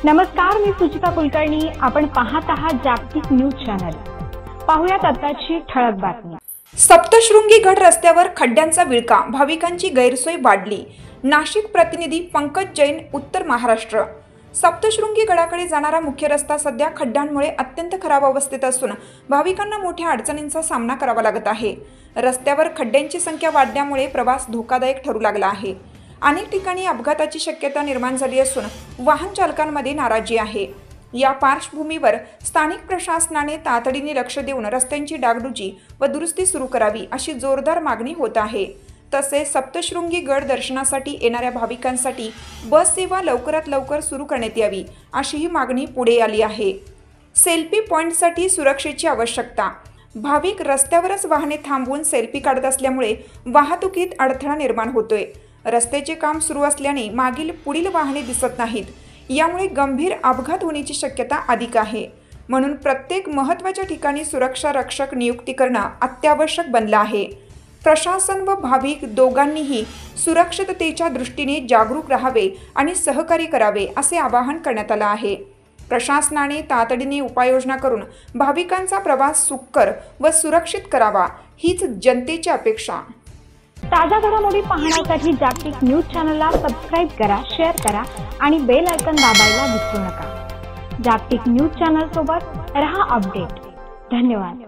नमस्कार, मी सुचिता कुलकर्णी. आपण पाहत आहात जागतिक न्यूज चॅनल. पाहुयात आताची ठळक बातमी. सप्तशृंगी गड रस्त्यावर खड्ड्यांचा विळखा, भाविकांची गैरसोय वाढली. नाशिक प्रतिनिधी पंकज जैन, उत्तर महाराष्ट्र. सप्तशृंगी गडाकडे जाणारा मुख्य रस्ता सध्या खड्ड्यांमुळे अत्यंत खराब अवस्थेत असून भाविकांना मोठ्या अडचणींचा सामना करावा लागत आहे. रस्त्यावर खड्ड्यांची संख्या वाढल्यामुळे प्रवास धोकादायक ठरू लागला आहे. अनेक ठिकाणी अपघाताची शक्यता निर्माण झाली असून वाहन चालकांमध्ये नाराजी आहे. या पार्श्वभूमीवर स्थानिक प्रशासनाने तातडीने लक्ष देऊन रस्त्यांची डागडुजी व दुरुस्ती सुरू करावी अशी जोरदार मागणी होत आहे. तसेच सप्तशृंगी गड दर्शनासाठी येणाऱ्या भाविकांसाठी बस सेवा लवकरात लवकर सुरू करण्यात यावी अशीही मागणी पुढे आली आहे. सेल्फी पॉइंटसाठी सुरक्षेची आवश्यकता. भाविक रस्त्यावरच वाहने थांबवून सेल्फी काढत असल्यामुळे वाहतुकीत अडथळा निर्माण होतोय. रस्त्याचे काम सुरू असल्याने मागील पुढील वाहने दिसत नाहीत. यामुळे गंभीर अपघात होण्याची शक्यता अधिक आहे. म्हणून प्रत्येक महत्त्वाच्या ठिकाणी सुरक्षा रक्षक नियुक्ती करणं अत्यावश्यक बनलं आहे. प्रशासन व भाविक दोघांनीही सुरक्षिततेच्या दृष्टीने जागरूक राहावे आणि सहकार्य करावे असे आवाहन करण्यात आलं आहे. प्रशासनाने तातडीने उपाययोजना करून भाविकांचा प्रवास सुखकर व सुरक्षित करावा हीच जनतेची अपेक्षा. ताजा घडामोडी पाहण्यासाठी जागतिक न्यूज चॅनलला सबस्क्राईब करा, शेअर करा आणि बेल आयकॉन दाबायला विसरू नका. जागतिक न्यूज चॅनल सोबत रहा अपडेट. धन्यवाद.